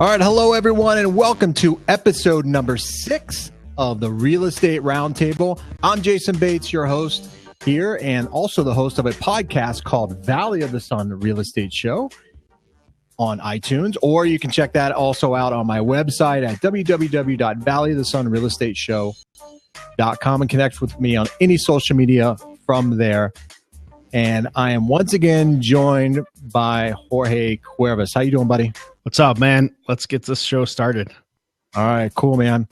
All right. Hello, everyone, and welcome to episode number 6 of the Real Estate Roundtable. I'm Jayson Bates, your host here, and also the host of a podcast called Valley of the Sun Real Estate Show on iTunes, or you can check that also out on my website at www.valleyofthesunrealestateshow.com and connect with me on any social media from there. And I am once again joined by Jorge Cuevas. How you doing, buddy? What's up, man? Let's get this show started. All right, cool, man.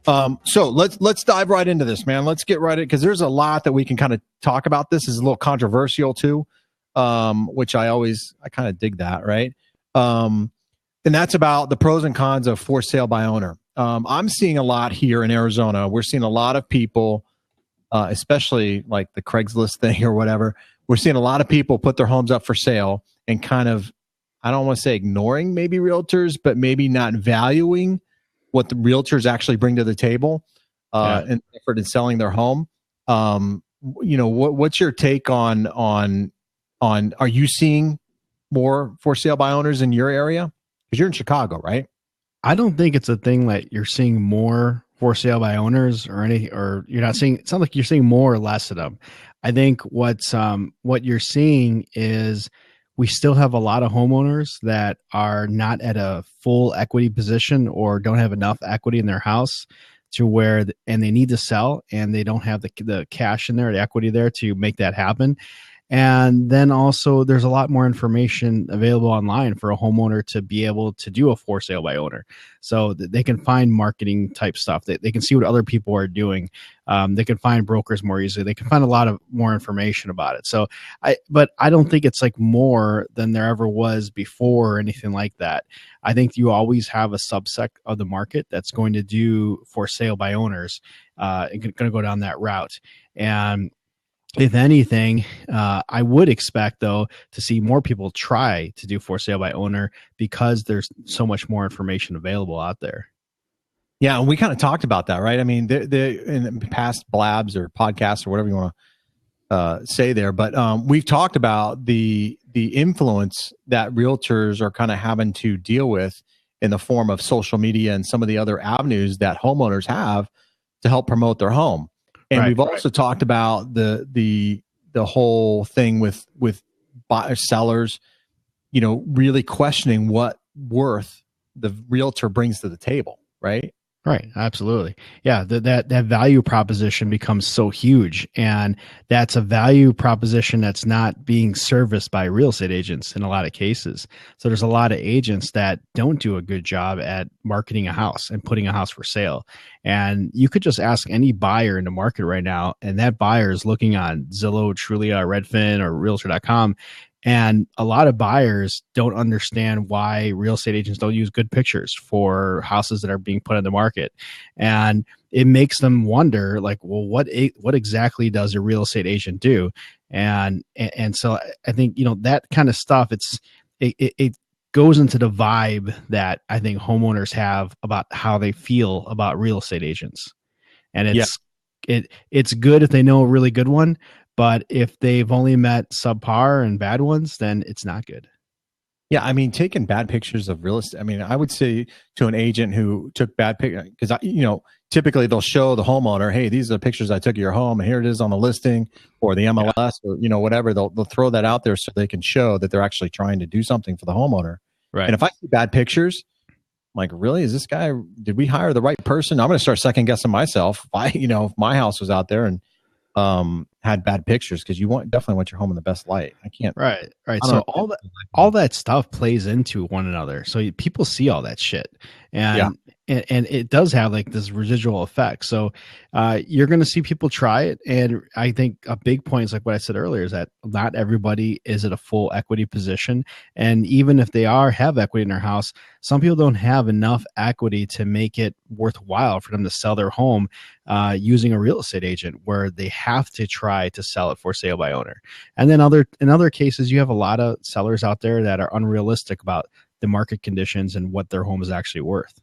So let's dive right into this, man. Let's get right in because there's a lot that we can kind of talk about. This is a little controversial too, which I kind of dig that, right? And that's about the pros and cons of for sale by owner. I'm seeing a lot here in Arizona. We're seeing a lot of people, especially like the Craigslist thing or whatever. We're seeing a lot of people put their homes up for sale and kind of, I don't want to say ignoring maybe realtors, but maybe not valuing what the realtors actually bring to the table in effort in selling their home. What's your take on are you seeing more for sale by owners in your area? Because you're in Chicago, right? I don't think it's a thing that you're seeing more for sale by owners or you're not seeing. It's not like you're seeing more or less of them. I think what you're seeing is we still have a lot of homeowners that are not at a full equity position or don't have enough equity in their house to where, and they need to sell and they don't have the cash in there, the equity there to make that happen. And then also there's a lot more information available online for a homeowner to be able to do a for sale by owner. So that they can find marketing type stuff. They can see what other people are doing. They can find brokers more easily. They can find a lot of more information about it. So but I don't think it's like more than there ever was before or anything like that. I think you always have a subsect of the market that's going to do for sale by owners, and going to go down that route. And if anything, I would expect, though, to see more people try to do for sale by owner because there's so much more information available out there. Yeah, and we kind of talked about that, right? I mean, in past blabs or podcasts or whatever you want to say there, but we've talked about the influence that realtors are kind of having to deal with in the form of social media and some of the other avenues that homeowners have to help promote their home. And we've also talked about the whole thing with buyers, sellers, really questioning what worth the realtor brings to the table, right? Right. Absolutely. Yeah. That value proposition becomes so huge, and that's a value proposition that's not being serviced by real estate agents in a lot of cases. So there's a lot of agents that don't do a good job at marketing a house and putting a house for sale. And you could just ask any buyer in the market right now, and that buyer is looking on Zillow, Trulia, Redfin, or Realtor.com. And a lot of buyers don't understand why real estate agents don't use good pictures for houses that are being put on the market. And it makes them wonder, like, well, what exactly does a real estate agent do? And so I think, that kind of stuff, it goes into the vibe that I think homeowners have about how they feel about real estate agents. And it's good if they know a really good one. But if they've only met subpar and bad ones, then it's not good. Yeah, I mean, taking bad pictures of real estate. I mean, I would say to an agent who took bad pictures, because typically they'll show the homeowner, hey, these are the pictures I took of your home, and here it is on the listing or the MLS or whatever. They'll throw that out there so they can show that they're actually trying to do something for the homeowner. Right. And if I see bad pictures, I'm like, really, is this guy? Did we hire the right person? I'm going to start second guessing myself. If my house was out there and had bad pictures, because you definitely want your home in the best light. I can't. Right. So all that stuff plays into one another. So people see all that shit, and it does have like this residual effect. So you're going to see people try it, and I think a big point is like what I said earlier is that not everybody is at a full equity position, and even if they have equity in their house, some people don't have enough equity to make it worthwhile for them to sell their home using a real estate agent, where they have to try to sell it for sale by owner. And then in other cases, you have a lot of sellers out there that are unrealistic about the market conditions and what their home is actually worth.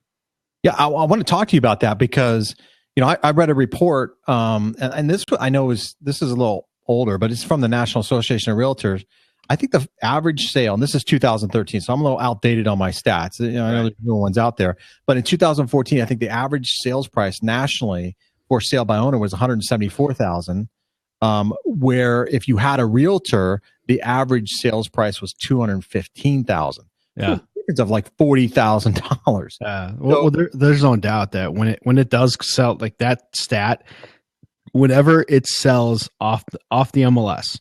Yeah, I want to talk to you about that because, I read a report, and this I know this is a little older, but it's from the National Association of Realtors. I think the average sale, and this is 2013, so I'm a little outdated on my stats. I know there's newer ones out there, but in 2014, I think the average sales price nationally for sale by owner was 174,000. Where if you had a realtor, the average sales price was 215,000. Yeah. Difference of like $40,000. There's no doubt that when it does sell, like that stat, whenever it sells off the MLS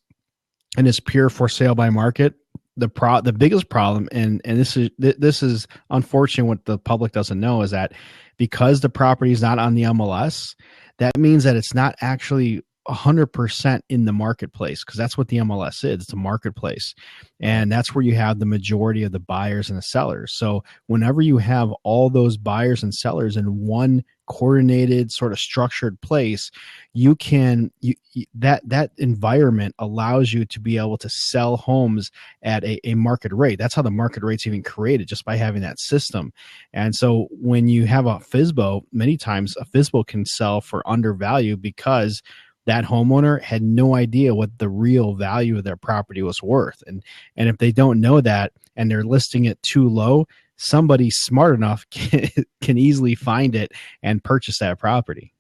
and is pure for sale by market, the biggest problem, and this is unfortunate, what the public doesn't know is that because the property is not on the MLS, that means that it's not actually 100% in the marketplace, because that's what the MLS is. It's a marketplace, and that's where you have the majority of the buyers and the sellers. So whenever you have all those buyers and sellers in one coordinated, sort of structured place, that environment allows you to be able to sell homes at a market rate. That's how the market rate's even created, just by having that system. And so when you have a FSBO, many times a FSBO can sell for undervalue because that homeowner had no idea what the real value of their property was worth. And if they don't know that and they're listing it too low, somebody smart enough can easily find it and purchase that property.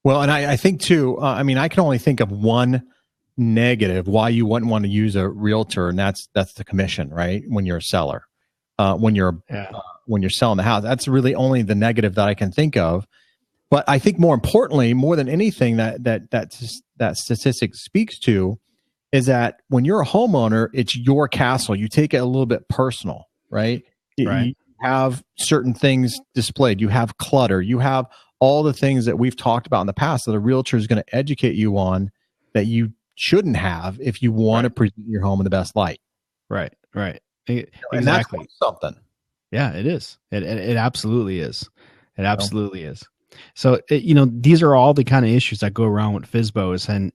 Well, and I think too, I mean, I can only think of one negative why you wouldn't want to use a realtor, and that's the commission, right? When you're a seller, when you're selling the house, that's really only the negative that I can think of. But I think more importantly, more than anything that statistic speaks to is that when you're a homeowner, it's your castle. You take it a little bit personal, right? You have certain things displayed. You have clutter. You have all the things that we've talked about in the past that a realtor is going to educate you on that you shouldn't have if you want to present your home in the best light. Right. Exactly. And that's something. Yeah, it is. It absolutely is. It absolutely is. So, these are all the kind of issues that go around with FSBOs, and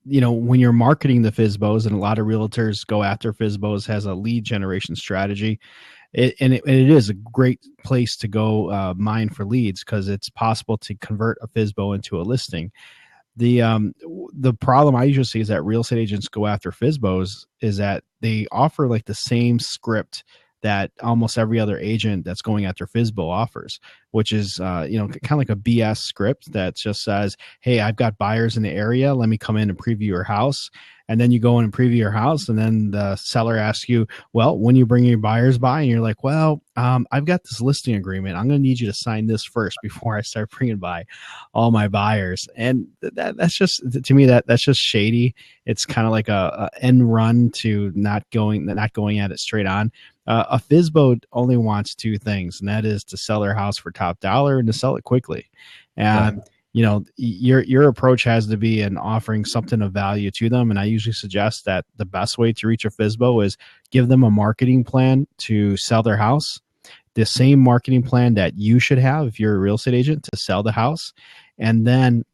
when you're marketing the FSBOs, and a lot of realtors go after FSBOs as a lead generation strategy, it is a great place to go mine for leads, because it's possible to convert a FSBO into a listing. The problem I usually see is that real estate agents go after FSBOs is that they offer like the same script that almost every other agent that's going after FSBO offers, which is, kind of like a BS script that just says, hey, I've got buyers in the area. Let me come in and preview your house. And then you go in and preview your house, and then the seller asks you, well, when you bring your buyers by, and you're like, well, I've got this listing agreement. I'm going to need you to sign this first before I start bringing by all my buyers. And that's just, to me, that's just shady. It's kind of like a end run to not going at it straight on. A FSBO only wants two things, and that is to sell their house for top dollar and to sell it quickly. And your approach has to be in offering something of value to them. And I usually suggest that the best way to reach a FSBO is give them a marketing plan to sell their house, the same marketing plan that you should have if you're a real estate agent to sell the house, and then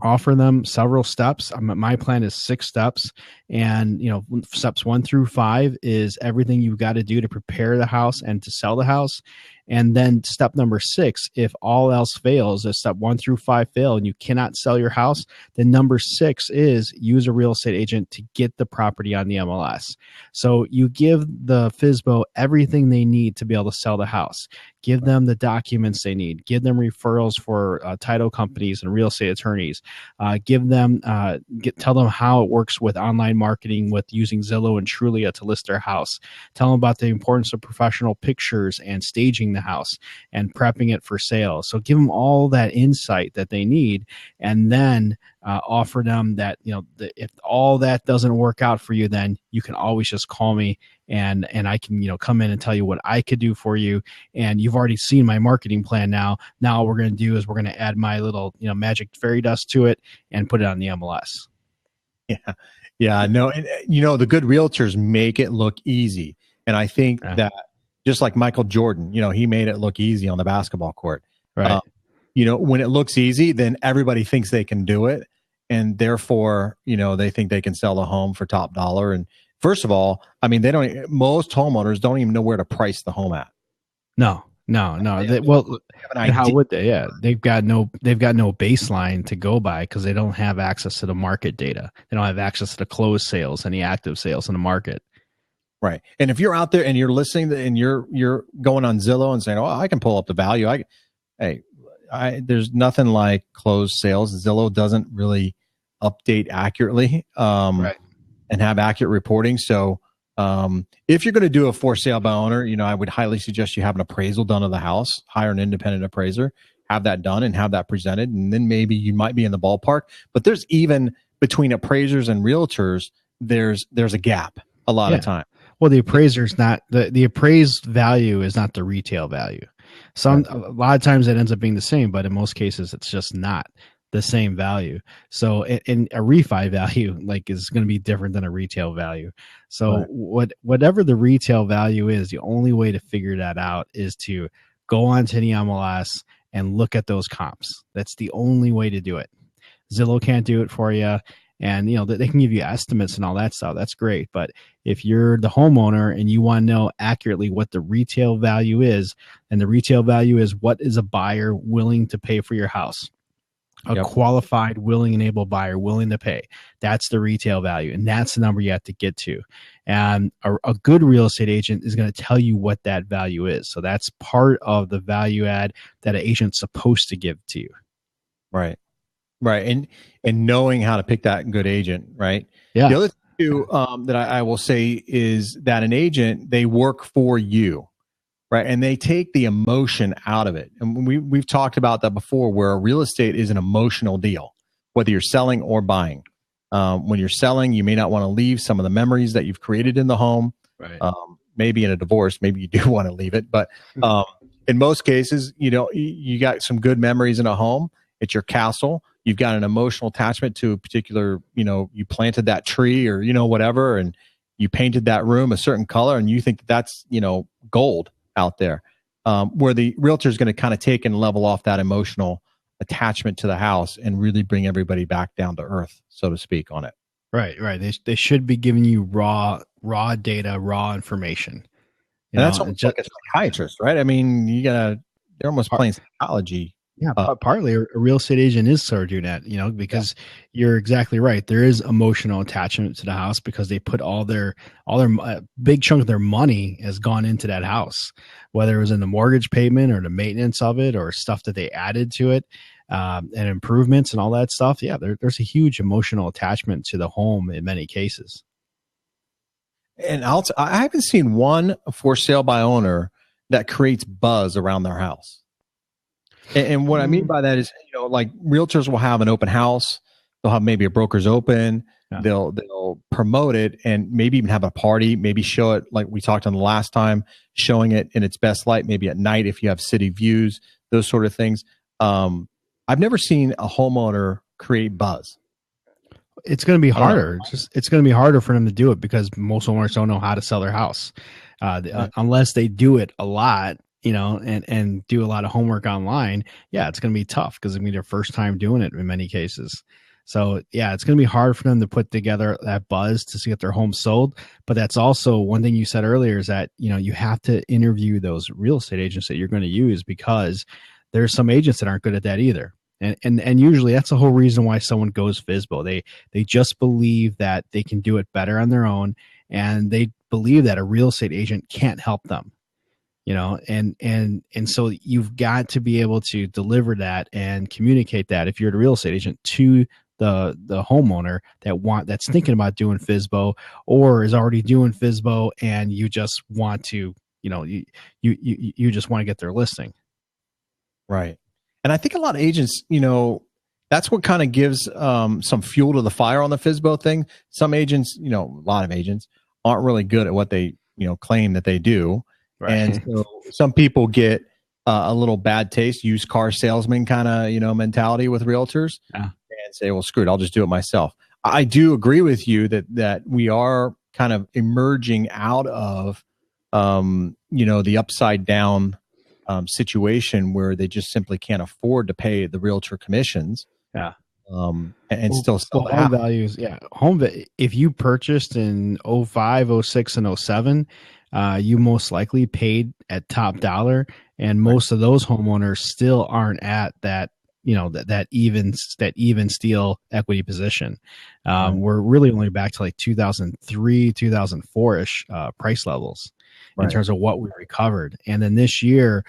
offer them several steps. My plan is 6 steps, and steps 1 through 5 is everything you've got to do to prepare the house and to sell the house. And then step number 6, if all else fails, if step 1 through 5 fail and you cannot sell your house, then number 6 is use a real estate agent to get the property on the MLS. So you give the FSBO everything they need to be able to sell the house. Give them the documents they need. Give them referrals for title companies and real estate attorneys. Tell them how it works with online marketing with using Zillow and Trulia to list their house. Tell them about the importance of professional pictures and staging the house and prepping it for sale. So give them all that insight that they need, and then offer them that, if all that doesn't work out for you, then you can always just call me and I can, come in and tell you what I could do for you. And you've already seen my marketing plan now. Now what we're going to do is we're going to add my little, magic fairy dust to it and put it on the MLS. Yeah. No, and, the good realtors make it look easy. And I think that just like Michael Jordan, he made it look easy on the basketball court. Right. When it looks easy, then everybody thinks they can do it. And therefore, they think they can sell a home for top dollar. And first of all, I mean, most homeowners don't even know where to price the home at. No, No. They Well, have an and how idea. would they? Yeah, they've got no baseline to go by because they don't have access to the market data. They don't have access to the closed sales, any active sales in the market. Right. And if you're out there and you're listening and you're going on Zillow and saying, "Oh, I can pull up the value," hey, there's nothing like closed sales. Zillow doesn't really update accurately Right. and have accurate reporting. So if you're going to do a for sale by owner, I would highly suggest you have an appraisal done of the house, hire an independent appraiser, have that done and have that presented. And then maybe you might be in the ballpark. But there's even between appraisers and realtors, there's a gap a lot of time. Well, the appraiser's not the appraised value is not the retail value. A lot of times it ends up being the same, but in most cases it's just not the same value. So in a refi value is going to be different than a retail value. So whatever the retail value is, the only way to figure that out is to go onto the MLS and look at those comps. That's the only way to do it. Zillow can't do it for you. And, they can give you estimates and all that stuff. That's great. But if you're the homeowner and you want to know accurately what the retail value is, and the retail value is what is a buyer willing to pay for your house, a qualified, willing, and able buyer willing to pay. That's the retail value. And that's the number you have to get to. And a good real estate agent is going to tell you what that value is. So that's part of the value add that an agent's supposed to give to you. Right. Right. And knowing how to pick that good agent, right? Yeah. The other thing too, that I will say is that an agent, they work for you, right? And they take the emotion out of it. And we've talked about that before, where real estate is an emotional deal, whether you're selling or buying. When you're selling, you may not want to leave some of the memories that you've created in the home. Right. Maybe in a divorce, maybe you do want to leave it. But in most cases, you got some good memories in a home. It's your castle. You've got an emotional attachment to a particular, you planted that tree or, whatever, and you painted that room a certain color and you think that's, gold out there. Where the realtor is going to kind of take and level off that emotional attachment to the house and really bring everybody back down to earth, so to speak, on it. Right. They should be giving you raw data, raw information. And that's almost like a psychiatrist, right? I mean, they're almost playing psychology. Yeah, partly a real estate agent is sort of doing that, because you're exactly right. There is emotional attachment to the house because they put all their big chunk of their money has gone into that house, whether it was in the mortgage payment or the maintenance of it or stuff that they added to it, and improvements and all that stuff. Yeah, there's a huge emotional attachment to the home in many cases. And I haven't seen one for sale by owner that creates buzz around their house. And what I mean by that is, like realtors will have an open house. They'll have maybe a broker's open. Yeah. They'll promote it and maybe even have a party, maybe show it like we talked on the last time, showing it in its best light, maybe at night if you have city views, those sort of things. I've never seen a homeowner create buzz. It's going to be harder. It's going to be harder for them to do it because most homeowners don't know how to sell their house unless they do it a lot. And do a lot of homework online. Yeah, it's going to be tough because it's going to be their first time doing it in many cases. So yeah, it's going to be hard for them to put together that buzz to get their home sold. But that's also one thing you said earlier is that, you have to interview those real estate agents that you're going to use because there's some agents that aren't good at that either. And usually that's the whole reason why someone goes FSBO. They just believe that they can do it better on their own. And they believe that a real estate agent can't help them. And so you've got to be able to deliver that and communicate that if you're the real estate agent to the homeowner that's thinking about doing FSBO or is already doing FSBO and you just want to, you just want to get their listing. Right. And I think a lot of agents, that's what kind of gives some fuel to the fire on the FSBO thing. Some agents, a lot of agents aren't really good at what they, claim that they do. Right. And so some people get a little bad taste, used car salesman kind of, mentality with realtors and say, well, screw it, I'll just do it myself. I do agree with you that we are kind of emerging out of, the upside down situation where they just simply can't afford to pay the realtor commissions. Yeah. Still sell home values. Yeah. If you purchased in 05, 06, and 07, you most likely paid at top dollar and most of those homeowners still aren't at that, that even steel equity position. We're really only back to like 2003, 2004 ish price levels in terms of what we recovered. And then this year,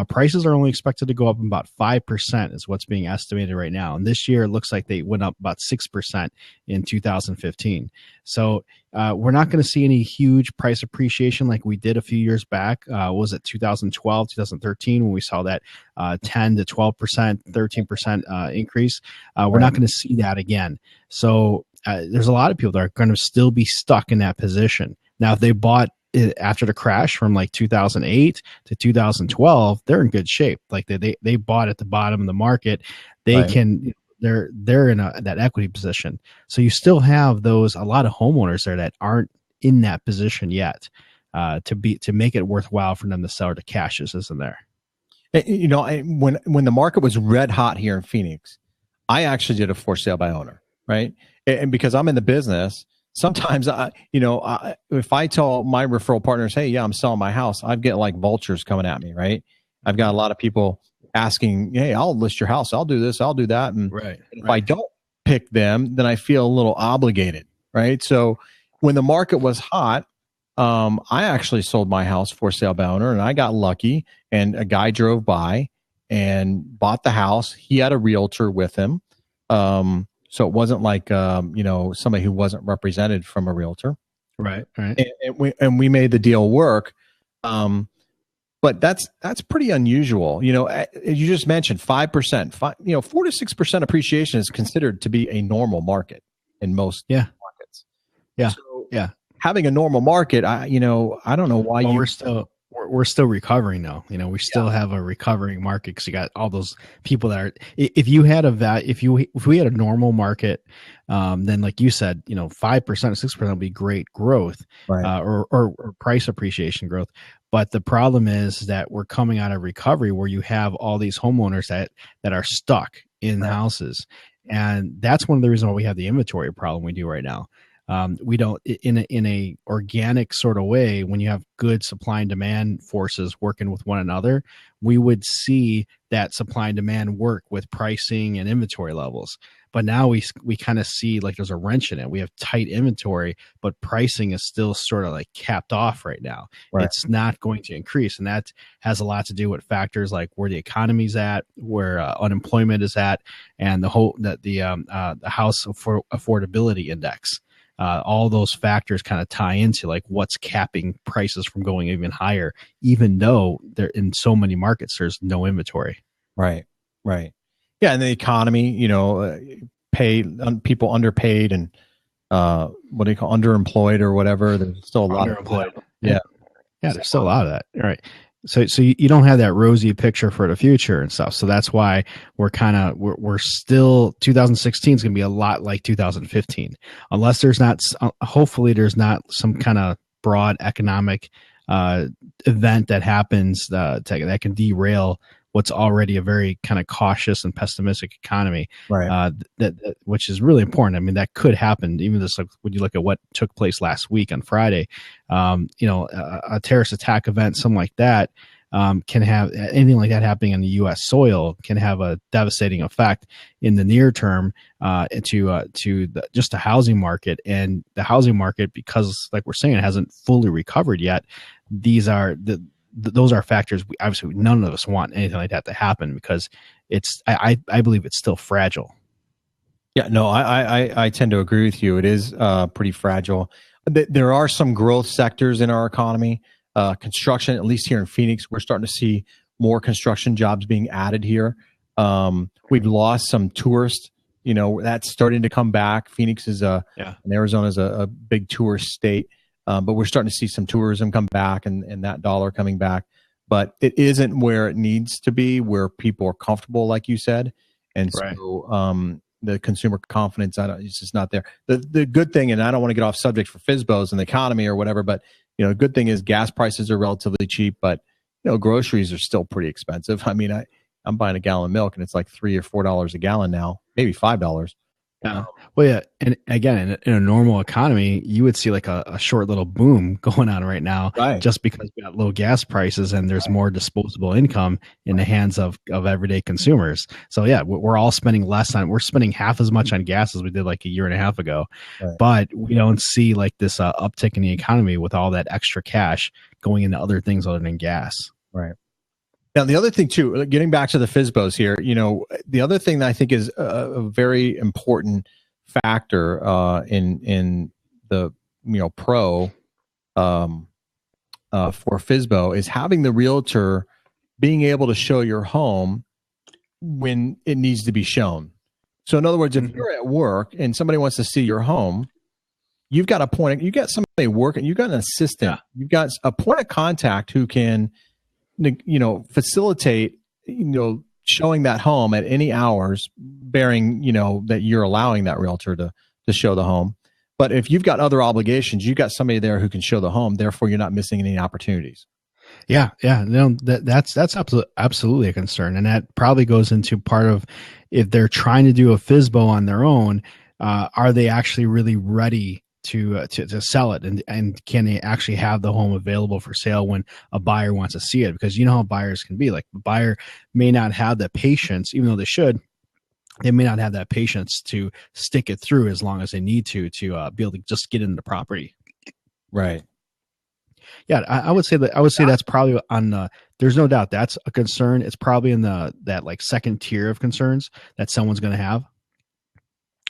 prices are only expected to go up about 5% is what's being estimated right now. And this year, it looks like they went up about 6% in 2015. So we're not going to see any huge price appreciation like we did a few years back. Was it 2012, 2013 when we saw that 10 to 12%, 13% increase? We're not going to see that again. So there's a lot of people that are going to still be stuck in that position. Now, if they bought after the crash from like 2008 to 2012, they're in good shape. Like they bought at the bottom of the market. They can, they're in that equity position. So you still have a lot of homeowners there that aren't in that position yet to make it worthwhile for them to sell, or the cash just isn't there. When the market was red hot here in Phoenix, I actually did a for sale by owner, right? And because I'm in the business, sometimes if I tell my referral partners, hey, yeah, I'm selling my house, I get like vultures coming at me, right? I've got a lot of people asking, hey, I'll list your house, I'll do this, I'll do that. And if I don't pick them, then I feel a little obligated, right? So when the market was hot, I actually sold my house for sale by owner, and I got lucky, and a guy drove by and bought the house. He had a realtor with him. So it wasn't like, somebody who wasn't represented from a realtor. Right. And we made the deal work. But that's pretty unusual. As you just mentioned, 5%, 4 to 6% appreciation is considered to be a normal market in most markets. Yeah. So having a normal market, I don't know why we're still recovering though. We still have a recovering market because you got all those people that are, if we had a normal market, then like you said, 5% or 6% would be great growth, or price appreciation growth. But the problem is that we're coming out of recovery where you have all these homeowners that are stuck in houses. And that's one of the reasons why we have the inventory problem we do right now. We don't, in a organic sort of way, when you have good supply and demand forces working with one another, we would see that supply and demand work with pricing and inventory levels. But now we kind of see like there's a wrench in it. We have tight inventory, but pricing is still sort of like capped off right now. It's not going to increase. And that has a lot to do with factors like where the economy's at, where unemployment is at, and the house affordability index. All those factors kind of tie into like what's capping prices from going even higher, even though they're in so many markets, there's no inventory. Right. Yeah. And the economy, people underpaid and what do you call underemployed or whatever. There's still a lot of underemployed. Yeah. There's still a lot of that. Right. So you don't have that rosy picture for the future and stuff. So that's why we're still 2016 is going to be a lot like 2015, unless hopefully there's not some kind of broad economic event that happens that can derail what's already a very kind of cautious and pessimistic economy, that which is really important. I mean, that could happen. Even just like when you look at what took place last week on Friday, a terrorist attack event, something like that, can have anything like that happening on the U.S. soil can have a devastating effect in the near term to just the housing market. And the housing market, because like we're saying, it hasn't fully recovered yet. Those are factors obviously none of us want anything like that to happen, because I believe it's still fragile. Yeah, no, I tend to agree with you. It is pretty fragile. There are some growth sectors in our economy. Construction, at least here in Phoenix, we're starting to see more construction jobs being added here. We've lost some tourists. That's starting to come back. Phoenix is and Arizona is a big tourist state. But we're starting to see some tourism come back and that dollar coming back. But it isn't where it needs to be, where people are comfortable, like you said. And so the consumer confidence, it's just not there. The good thing, and I don't want to get off subject for FSBOs and the economy or whatever, but the good thing is gas prices are relatively cheap, but groceries are still pretty expensive. I mean, I'm buying a gallon of milk and it's like $3 or $4 a gallon now, maybe $5. Yeah. Well, yeah. And again, in a normal economy, you would see like a short little boom going on right now, Right. just because we got low gas prices and there's more disposable income in the hands of everyday consumers. So yeah, we're all spending less on, we're spending half as much on gas as we did like a year and a half ago, Right. but we don't see like this uptick in the economy with all that extra cash going into other things other than gas. Right. Now, the other thing too, getting back to the FSBOs here, the other thing that I think is a very important factor in the pro for FSBO is having the realtor being able to show your home when it needs to be shown. So, in other words, if you're at work and somebody wants to see your home, you've got somebody working, you've got an assistant, you've got a point of contact who can facilitate, showing that home at any hours, bearing, that you're allowing that realtor to show the home. But if you've got other obligations, you've got somebody there who can show the home. Therefore, you're not missing any opportunities. Yeah. No, that's absolutely a concern. And that probably goes into part of, if they're trying to do a FSBO on their own, are they actually really ready to sell it, and can they actually have the home available for sale when a buyer wants to see it? Because you know how buyers can be. Like, the buyer may not have the patience, even though they should. They may not have that patience to stick it through as long as they need to be able to just get into the property. Right. Yeah, I would say that's probably on the. There's no doubt that's a concern. It's probably in that like second tier of concerns that someone's going to have,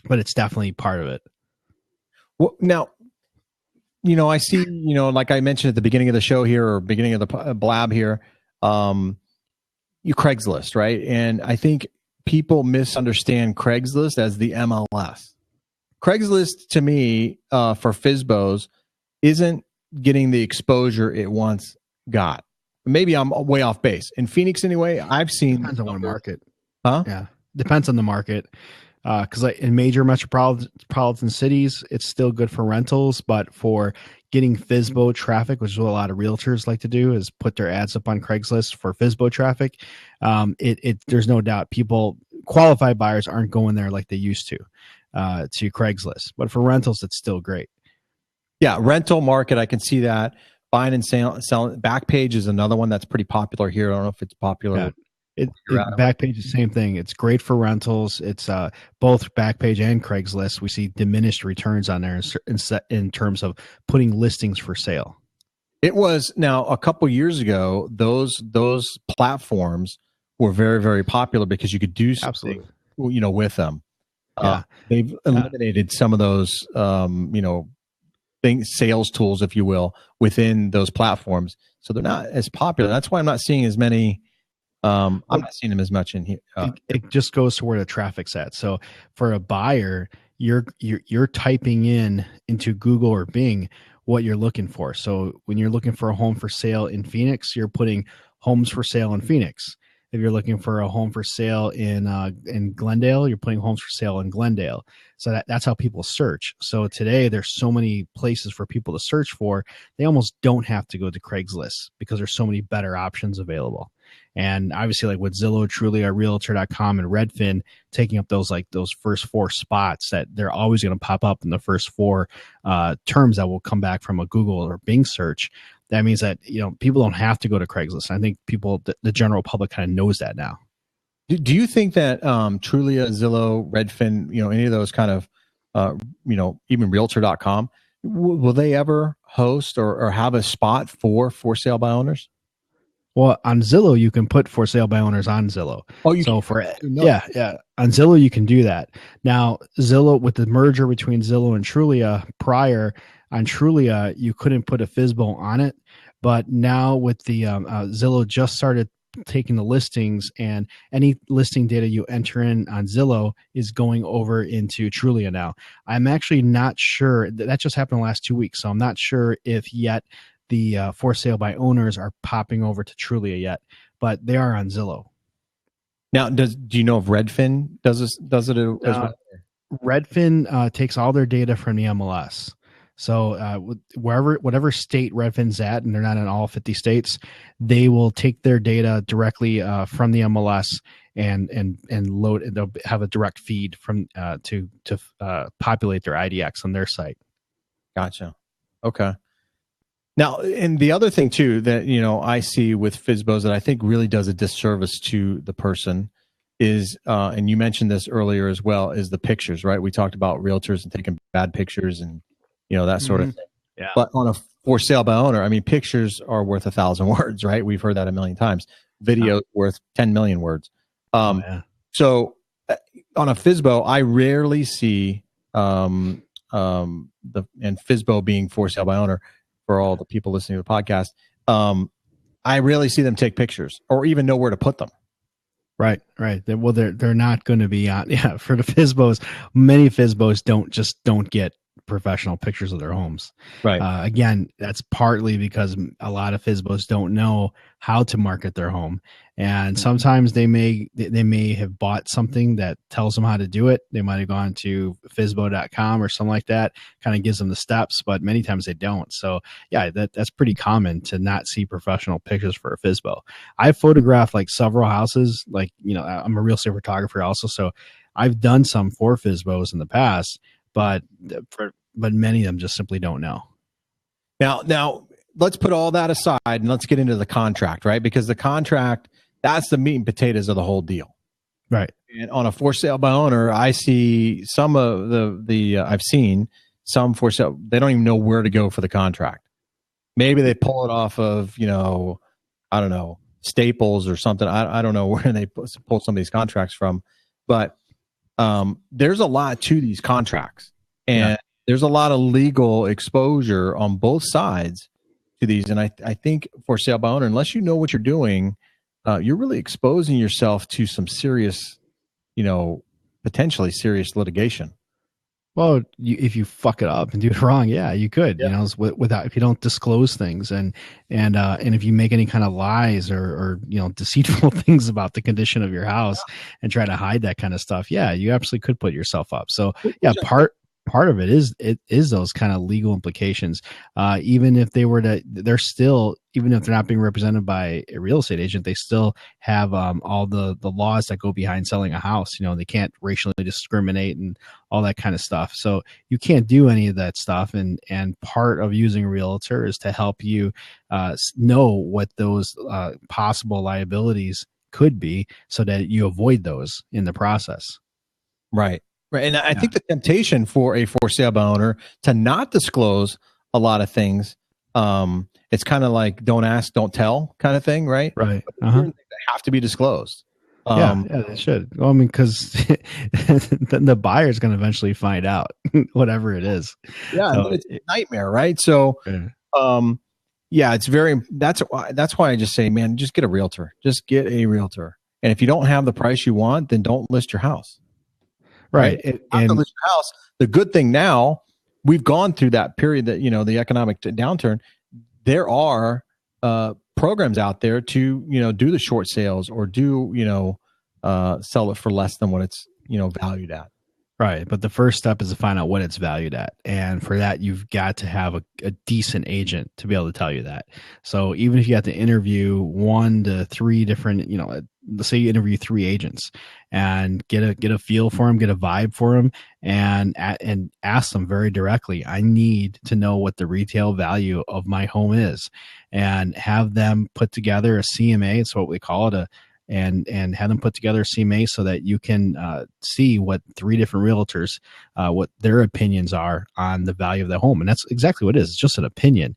but it's definitely part of it. Well, now, I see, like I mentioned at the beginning of the show here, or beginning of the blab here, you Craigslist, right? And I think people misunderstand Craigslist as the MLS. Craigslist, to me, for FSBOs, isn't getting the exposure it once got. Maybe I'm way off base. In Phoenix, anyway, I've seen. Depends on the market. Huh? Yeah, depends on the market. Because like in major metropolitan cities, it's still good for rentals, but for getting FSBO traffic, which is what a lot of realtors like to do, is put their ads up on Craigslist for FSBO traffic. There's no doubt qualified buyers aren't going there like they used to Craigslist, but for rentals, it's still great. Yeah, rental market, I can see that. Buying and selling. Backpage is another one that's pretty popular here. I don't know if it's popular. Yeah. Backpage is the same thing. It's great for rentals. It's both Backpage and Craigslist. We see diminished returns on there in terms of putting listings for sale. It was now a couple years ago. Those platforms were very, very popular because you could do something, with them. Yeah. They've eliminated some of those, sales tools, if you will, within those platforms. So they're not as popular. That's why I'm not seeing as many. I'm not seeing them as much in here. It just goes to where the traffic's at. So for a buyer, you're typing into Google or Bing what you're looking for. So when you're looking for a home for sale in Phoenix, you're putting homes for sale in Phoenix. If you're looking for a home for sale in Glendale, you're putting homes for sale in Glendale. So that's how people search. So today there's so many places for people to search for. They almost don't have to go to Craigslist because there's so many better options available. And obviously, like with Zillow, Trulia, Realtor.com, and Redfin taking up those first four spots, that they're always going to pop up in the first four terms that will come back from a Google or Bing search. That means that people don't have to go to Craigslist. I think the general public kind of knows that now. Do you think that Trulia, Zillow, Redfin, any of those kind of, even Realtor.com, will they ever host or have a spot for sale by owners? Well, on Zillow, you can put for sale by owners on Zillow. Oh, yeah. On Zillow, you can do that. Now, Zillow, with the merger between Zillow and Trulia prior, on Trulia, you couldn't put a FSBO on it. But now with the Zillow just started taking the listings, and any listing data you enter in on Zillow is going over into Trulia now. I'm actually not sure. That just happened the last 2 weeks, so I'm not sure if yet the for sale by owners are popping over to Trulia yet, but they are on Zillow. Now, do you know if Redfin does it as well? Redfin takes all their data from the MLS. So whatever state Redfin's at, and they're not in all 50 states, they will take their data directly from the MLS and load. They'll have a direct feed from to populate their IDX on their site. Gotcha. Okay. Now, and the other thing too that I see with FSBOs that I think really does a disservice to the person is, and you mentioned this earlier as well, is the pictures, right? We talked about realtors and taking bad pictures and that sort of thing. Yeah. But on a for sale by owner, I mean, pictures are worth 1,000 words, right? We've heard that a million times. Video worth 10 million words. So on a FSBO, I rarely see and FSBO being for sale by owner for all the people listening to the podcast. I rarely see them take pictures or even know where to put them. Right. Well, they're not going to be on. Yeah, for the FSBOs, many FSBOs don't get professional pictures of their homes. Right. Again, that's partly because a lot of FSBOs don't know how to market their home, and sometimes they may have bought something that tells them how to do it. They might have gone to FSBO.com or something like that, kind of gives them the steps, but many times they don't. So yeah, that's pretty common to not see professional pictures for a FSBO. I've photographed like several houses, like I'm a real estate photographer also, so I've done some for FSBOs in the past. But many of them just simply don't know. Now let's put all that aside and let's get into the contract, right? Because the contract, that's the meat and potatoes of the whole deal. Right. And on a for sale by owner, I see some of I've seen some for sale. They don't even know where to go for the contract. Maybe they pull it off of, I don't know, Staples or something. I don't know where they pull some of these contracts from, but there's a lot to these contracts, and there's a lot of legal exposure on both sides to these. And I think for sale by owner, unless you know what you're doing, you're really exposing yourself to some serious, potentially serious litigation. Well, if you fuck it up and do it wrong, you could, without, if you don't disclose things and if you make any kind of lies or deceitful things about the condition of your house and try to hide that kind of stuff, you absolutely could put yourself up. So part of it is those kind of legal implications. Even if they were they're still, even if they're not being represented by a real estate agent, they still have all the laws that go behind selling a house. They can't racially discriminate and all that kind of stuff. So you can't do any of that stuff. And part of using a realtor is to help you know what those possible liabilities could be so that you avoid those in the process. Right. Right. And I think the temptation for a for sale by owner to not disclose a lot of things, it's kind of like don't ask, don't tell kind of thing, right? Right. They have to be disclosed. They should. Well, I mean, because the buyer's going to eventually find out whatever it is. Yeah, so, it's a nightmare, right? So, it's very. That's why I just say, man, just get a realtor. Just get a realtor. And if you don't have the price you want, then don't list your house. Right. And list your house. The good thing now, we've gone through that period that, the economic downturn. There are programs out there to, do the short sales or do, sell it for less than what it's, valued at. Right. But the first step is to find out what it's valued at. And for that, you've got to have a decent agent to be able to tell you that. So even if you have to interview 1 to 3 different, let's say you interview 3 agents and get a feel for them, get a vibe for them, and ask them very directly, I need to know what the retail value of my home is, and have them put together a CMA. It's what we call it, and have them put together a CMA so that you can see what 3 different realtors, what their opinions are on the value of the home. And that's exactly what it is. It's just an opinion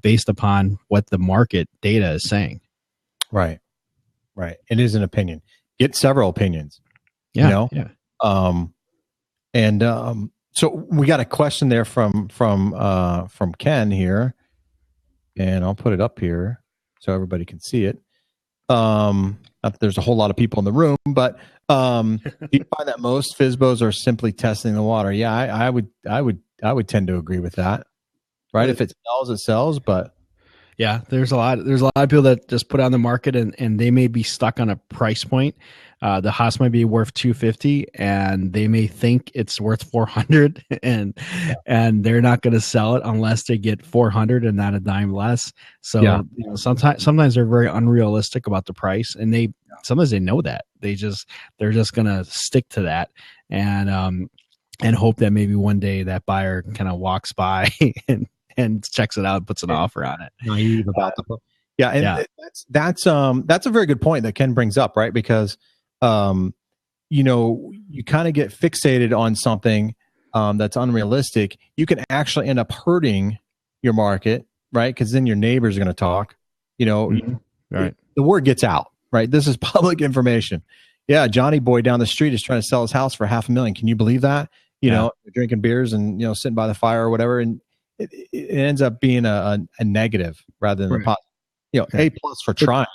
based upon what the market data is saying. Right. Right. It is an opinion. Get several opinions. Yeah. So we got a question there from Ken here, and I'll put it up here so everybody can see it. Not that there's a whole lot of people in the room, but do you find that most FSBOs are simply testing the water? Yeah, I would tend to agree with that. Right? If it sells, it sells, but Yeah, there's a lot of people that just put on the market and they may be stuck on a price point. The house might be worth 250 and they may think it's worth 400 and they're not going to sell it unless they get 400 and not a dime less. So, Yeah. sometimes they're very unrealistic about the price, and sometimes they know that. They're just going to stick to that and hope that maybe one day that buyer kind of walks by and checks it out and puts an offer on it. Naive about the yeah, and Yeah. that's a very good point that Ken brings up, right? Because you kind of get fixated on something that's unrealistic. You can actually end up hurting your market, right? Because then your neighbors are going to talk. Right. The word gets out, right? This is public information. Yeah, Johnny Boy down the street is trying to sell his house for $500,000. Can you believe that? Drinking beers and sitting by the fire or whatever, and it ends up being a negative rather than a positive. A plus for trying.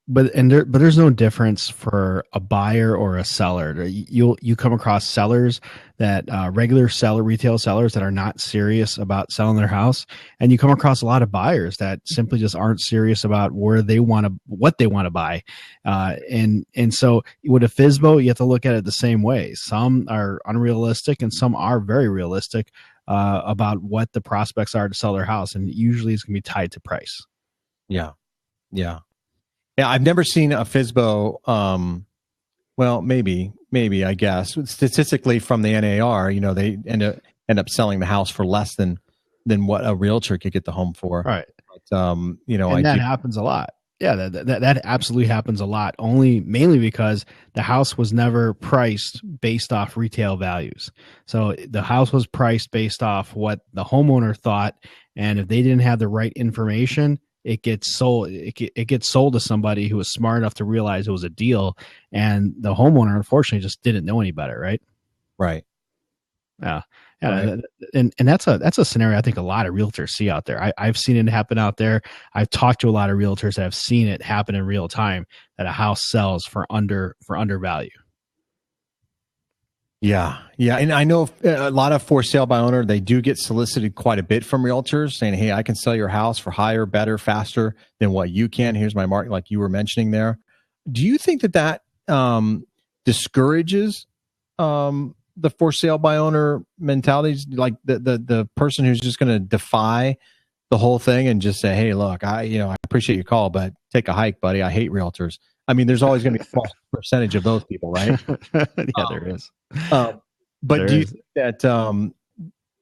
But there's no difference for a buyer or a seller. You come across sellers that retail sellers that are not serious about selling their house, and you come across a lot of buyers that simply just aren't serious about what they want to buy. And so with a FSBO, you have to look at it the same way. Some are unrealistic, and some are very realistic about what the prospects are to sell their house, and usually it's going to be tied to price. Yeah. Yeah, I've never seen a FSBO. Well, maybe I guess statistically from the NAR, they end up selling the house for less than what a realtor could get the home for. Right. But, that happens a lot. Yeah, that absolutely happens a lot. Mainly because the house was never priced based off retail values. So the house was priced based off what the homeowner thought, and if they didn't have the right information, it gets sold. It gets sold to somebody who was smart enough to realize it was a deal, and the homeowner unfortunately just didn't know any better, right? Right. Yeah. Right. And that's a scenario I think a lot of realtors see out there. I've seen it happen out there. I've talked to a lot of realtors that have seen it happen in real time, that a house sells for undervalue. Yeah. And I know a lot of for sale by owner, they do get solicited quite a bit from realtors saying, hey, I can sell your house for higher, better, faster than what you can. Here's my market, like you were mentioning there. Do you think that discourages the for sale by owner mentalities, like the person who's just going to defy the whole thing and just say, hey, look, I appreciate your call, but take a hike, buddy. I hate realtors. I mean, there's always going to be a small percentage of those people, right? There is. But there do you is. think that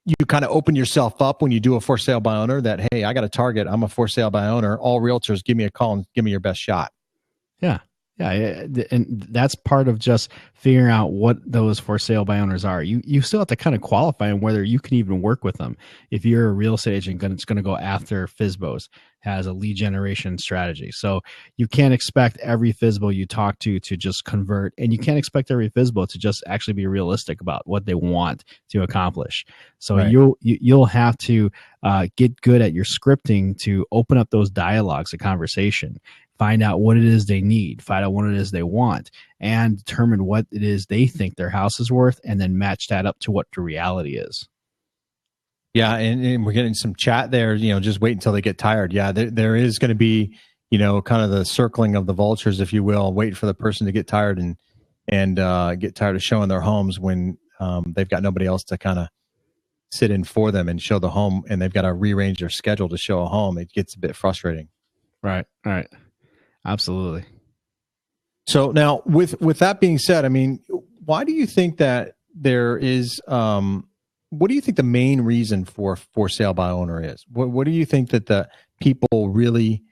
you kind of open yourself up when you do a for sale by owner that, hey, I got a target. I'm a for sale by owner. All realtors, give me a call and give me your best shot. Yeah. And that's part of just figuring out what those for sale by owners are. You still have to kind of qualify on whether you can even work with them. If you're a real estate agent, it's going to go after FSBOs, has a lead generation strategy. So you can't expect every FSBO you talk to just convert, and you can't expect every FSBO to just actually be realistic about what they want to accomplish. So Right. you'll have to get good at your scripting to open up those dialogues, a conversation. Find out what it is they need, find out what it is they want, and determine what it is they think their house is worth, and then match that up to what the reality is. Yeah, and we're getting some chat there, just wait until they get tired. Yeah, there is going to be, kind of the circling of the vultures, if you will, wait for the person to get tired and get tired of showing their homes when they've got nobody else to kind of sit in for them and show the home, and they've got to rearrange their schedule to show a home. It gets a bit frustrating. Right. Absolutely. So now, with that being said, I mean, why do you think that there is? What do you think the main reason for sale by owner is? What do you think that the people really,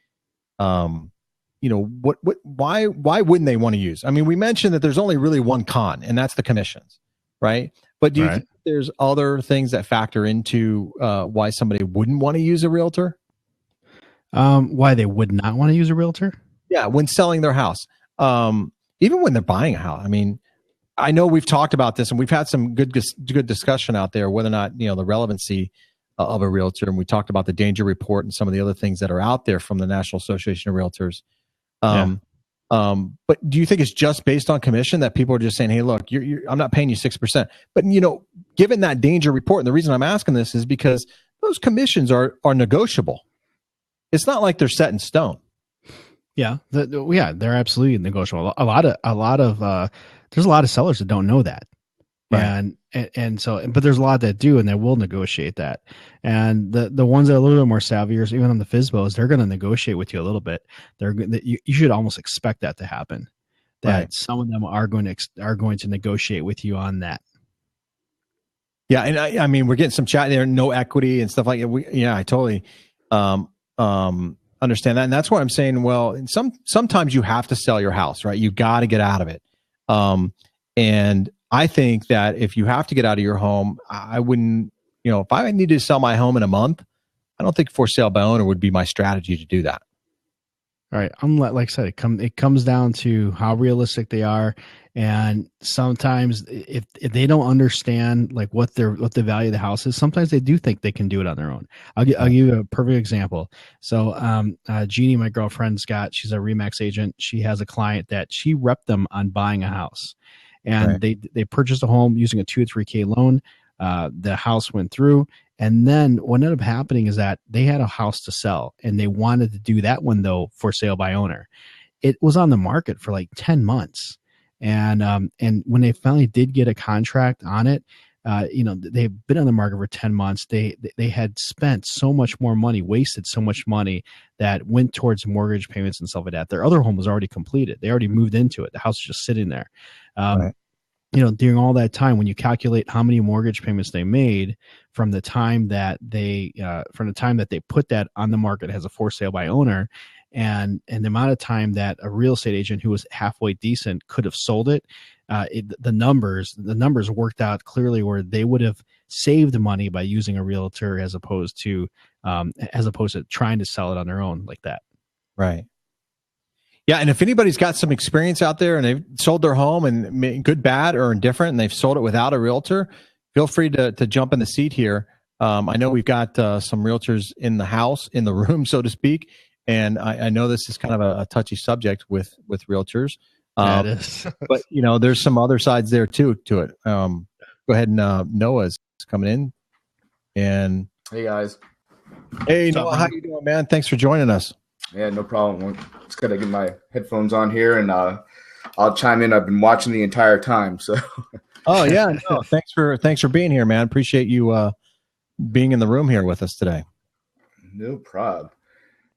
why wouldn't they want to use? I mean, we mentioned that there's only really one con, and that's the commissions, right? But do you think there's other things that factor into why somebody wouldn't want to use a realtor? Why they would not want to use a realtor? Yeah, when selling their house, even when they're buying a house. I mean, I know we've talked about this, and we've had some good discussion out there whether or not the relevancy of a realtor, and we talked about the danger report and some of the other things that are out there from the National Association of Realtors. But do you think it's just based on commission that people are just saying, "Hey, look, I'm not paying you 6%," but given that danger report, and the reason I'm asking this is because those commissions are negotiable. it's not like they're set in stone. Yeah, they're absolutely negotiable. A lot of there's a lot of sellers that don't know that, Right. and so, but there's a lot that do, and they will negotiate that. And the ones that are a little bit more savvier, even on the FSBOs, they're going to negotiate with you a little bit. You should almost expect that to happen. That Right. some of them are going to negotiate with you on that. Yeah, and I mean, we're getting some chat there, no equity and stuff like that. I totally understand that, and that's why I'm saying, well, sometimes you have to sell your house, right? You got to get out of it, and I think that if you have to get out of your home, I wouldn't, if I needed to sell my home in a month, I don't think for sale by owner would be my strategy to do that. All right, like I said, it comes down to how realistic they are, and sometimes if they don't understand like what the value of the house is, sometimes they do think they can do it on their own. I'll give you a perfect example. So, Jeannie, my girlfriend's she's a Remax agent. She has a client that she repped them on buying a house, and Right. they purchased a home using a 2 or 3K loan. The house went through. And then what ended up happening is that they had a house to sell, and they wanted to do that one though for sale by owner. It was on the market for like 10 months. And when they finally did get a contract on it, they've been on the market for 10 months. They had spent so much more money, wasted so much money that went towards mortgage payments and stuff like that. Their other home was already completed. They already moved into it. The house was just sitting there. Right. During all that time, when you calculate how many mortgage payments they made from the time that they put that on the market as a for sale by owner, and the amount of time that a real estate agent who was halfway decent could have sold it, the numbers worked out clearly where they would have saved money by using a realtor as opposed to trying to sell it on their own like that. Right. Yeah, and if anybody's got some experience out there and they've sold their home and good, bad, or indifferent, and they've sold it without a realtor, feel free to jump in the seat here. I know we've got some realtors in the room, so to speak, and I know this is kind of a touchy subject with realtors. It is. But there's some other sides there too to it. Go ahead, and Noah's coming in. And hey guys. Hey Noah, how you doing, man? Thanks for joining us. Yeah, no problem. Just gotta get my headphones on here, and I'll chime in. I've been watching the entire time, so. Oh yeah, no, thanks for being here, man. Appreciate you being in the room here with us today. No problem.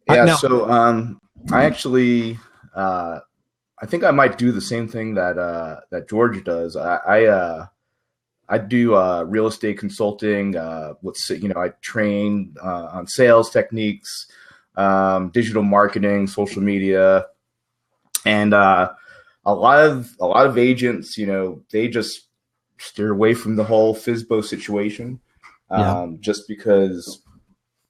Yeah, so I actually I think I might do the same thing that George does. I do real estate consulting. I train on sales techniques, digital marketing, social media, and a lot of agents, they just steer away from the whole FSBO situation, just because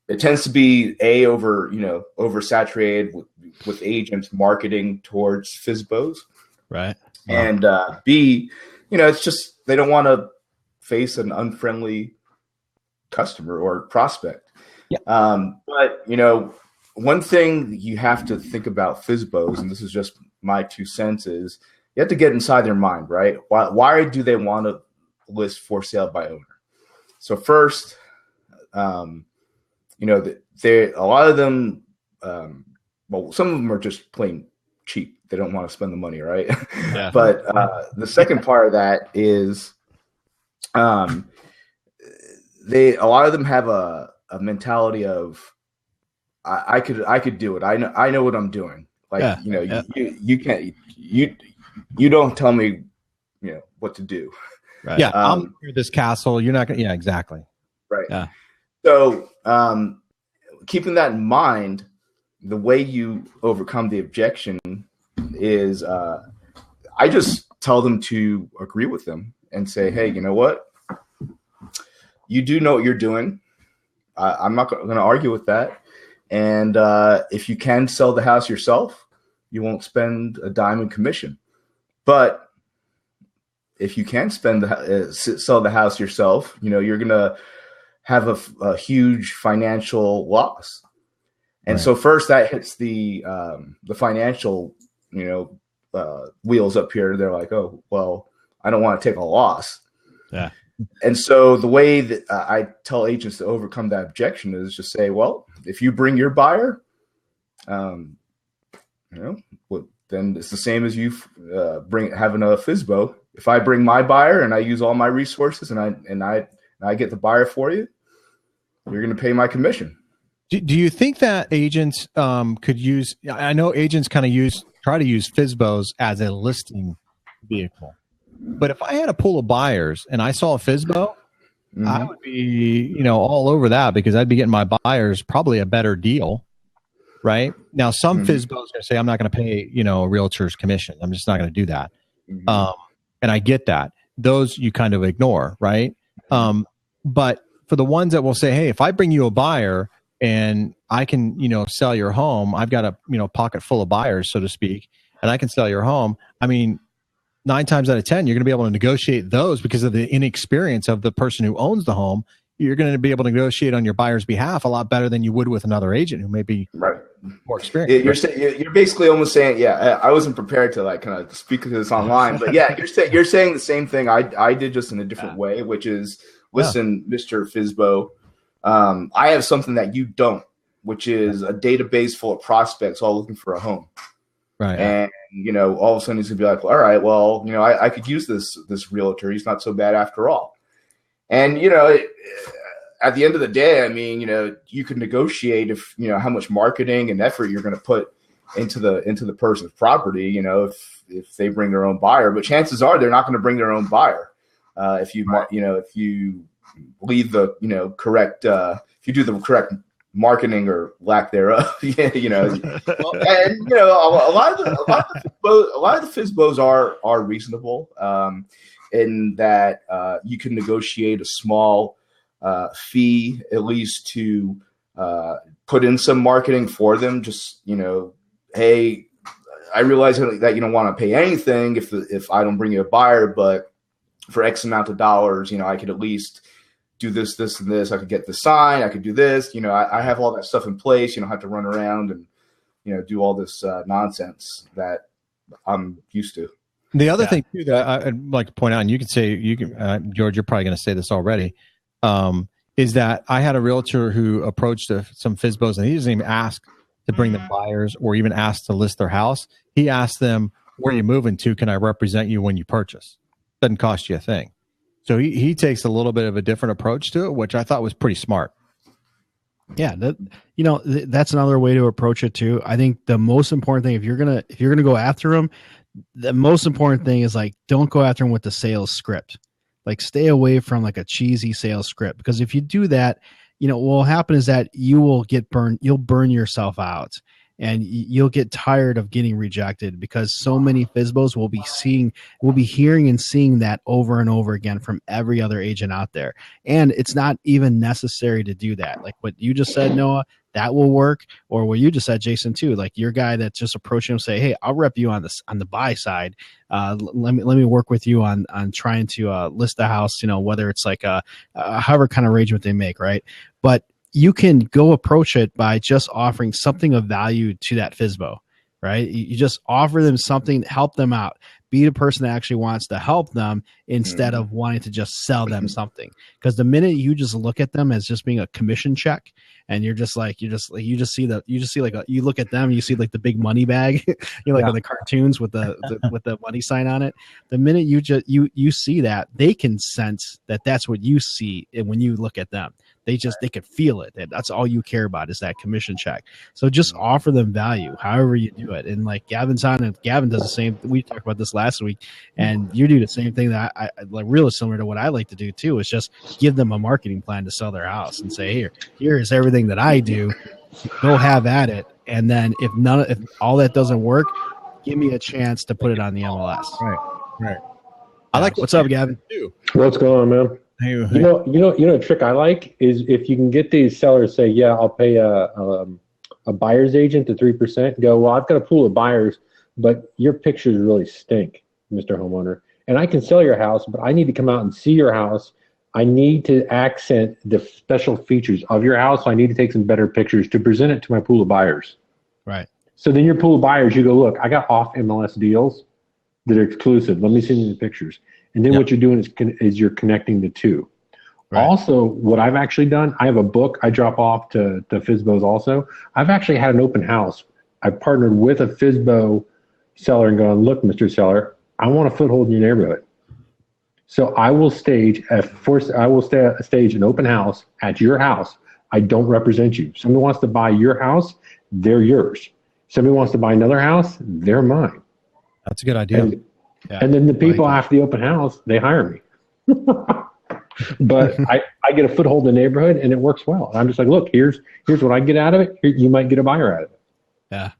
it tends to be oversaturated with agents marketing towards FSBOs, right? And B, it's just they don't want to face an unfriendly customer or prospect. Yeah. But one thing you have to think about FSBOs, and this is just my 2 cents, is you have to get inside their mind, right? Why do they want to list for sale by owner? So first, a lot of them, some of them are just plain cheap. They don't want to spend the money, right? Yeah. But the second part of that is, a lot of them have a mentality of, I could do it. I know what I'm doing. Like, you can't, you don't tell me, what to do. Right. Yeah. I'm near this castle. You're not going to, yeah, exactly. Right. Yeah. So, keeping that in mind, the way you overcome the objection is, I just tell them to agree with them and say, hey, you know what? You do know what you're doing. I'm not going to argue with that. And if you can sell the house yourself, you won't spend a dime in commission. But if you can't sell the house yourself, you're going to have a huge financial loss. And so first that hits the financial, wheels up here. They're like, oh, well, I don't want to take a loss. Yeah. And so the way that I tell agents to overcome that objection is just say, well, if you bring your buyer, Then it's the same as you having a FSBO. If I bring my buyer and I use all my resources and I get the buyer for you, you're going to pay my commission. Do you think that agents could use? I know agents kind of try to use FSBOs as a listing vehicle, but if I had a pool of buyers and I saw a FSBO, I would be all over that because I'd be getting my buyers probably a better deal. Right now, some FSBOs are going to say, I'm not going to pay, a realtor's commission. I'm just not going to do that. And I get that. Those you kind of ignore, right? But for the ones that will say, hey, if I bring you a buyer and I can, sell your home, I've got a, pocket full of buyers, so to speak, and I can sell your home. I mean, 9 times out of 10, you're going to be able to negotiate those because of the inexperience of the person who owns the home. You're going to be able to negotiate on your buyer's behalf a lot better than you would with another agent who may be more experienced. You're basically almost saying, I wasn't prepared to kind of speak to this online, but you're saying the same thing I did, just in a different way, which is, listen, Mr. FSBO, I have something that you don't, which is a database full of prospects all looking for a home. Right. And, all of a sudden he's going to be like, all right, well, I could use this realtor. He's not so bad after all. And, at the end of the day, I mean, you can negotiate if, how much marketing and effort you're going to put into the person's property, if they bring their own buyer, but chances are they're not going to bring their own buyer. If you leave the, correct, if you do the correct marketing or lack thereof, and, a lot of the FSBOs are reasonable, in that you can negotiate a small fee, at least, to put in some marketing for them. Just, hey, I realize that you don't want to pay anything if I don't bring you a buyer, but for X amount of dollars, I could at least do this, this, and this. I could get the sign. I could do this. I have all that stuff in place. You don't have to run around and, do all this nonsense that I'm used to. The other thing too that I'd like to point out, and you can say, George, you're probably going to say this already, is that I had a realtor who approached some FSBOs, and he doesn't even ask to bring them buyers or even ask to list their house. He asked them, where are you moving to? Can I represent you when you purchase? Doesn't cost you a thing. So he takes a little bit of a different approach to it, which I thought was pretty smart. Yeah, that's another way to approach it too. I think the most important thing, if you're gonna go after them, the most important thing is don't go after them with the sales script. Stay away from a cheesy sales script, because if you do that, what will happen is that you will get burned. You'll burn yourself out, and you'll get tired of getting rejected, because so many FSBOs will be hearing and seeing that over and over again from every other agent out there. And it's not even necessary to do that. Like what you just said, Noah, that will work. Or what you just said, Jason, too, like your guy that's just approaching him, say, hey, I'll rep you on the buy side. Let me work with you on trying to list the house, whether it's however kind of arrangement they make. Right. But you can go approach it by just offering something of value to that FSBO, right? You just offer them something, help them out, be the person that actually wants to help them instead of wanting to just sell them something. Because the minute you just look at them as just being a commission check, and you look at them, you see the big money bag, on the cartoons with the money sign on it. The minute you see that, they can sense that that's what you see when you look at them. They could feel it. That's all you care about is that commission check. So just offer them value, however you do it. And like Gavin's on, and Gavin does the same. We talked about this last week, and you do the same thing that I really similar to what I like to do too. Is just give them a marketing plan to sell their house and say, here is everything that I do. Go have at it. And then if all that doesn't work, give me a chance to put it on the MLS. Right. I like what's up, Gavin? What's going on, man? Hey. You know, a trick I like is if you can get these sellers say, yeah, I'll pay a buyer's agent to 3%. Go, well, I've got a pool of buyers, but your pictures really stink, Mr. Homeowner. And I can sell your house, but I need to come out and see your house. I need to accent the special features of your house. So I need to take some better pictures to present it to my pool of buyers. Right. So then your pool of buyers, you go, look, I got off MLS deals that are exclusive. Let me send you the pictures. And then what you're doing is you're connecting the two. Right. Also, what I've actually done, I have a book I drop off to FSBOs also. I've actually had an open house I partnered with a FSBO seller and going, look, Mr. Seller, I want a foothold in your neighborhood. So I will stage an open house at your house. I don't represent you. Somebody wants to buy your house, they're yours. Somebody wants to buy another house, they're mine. That's a good idea. And then the people after the open house, they hire me. But I get a foothold in the neighborhood and it works well. And I'm just like, look, here's what I get out of it. You might get a buyer out of it. Yeah.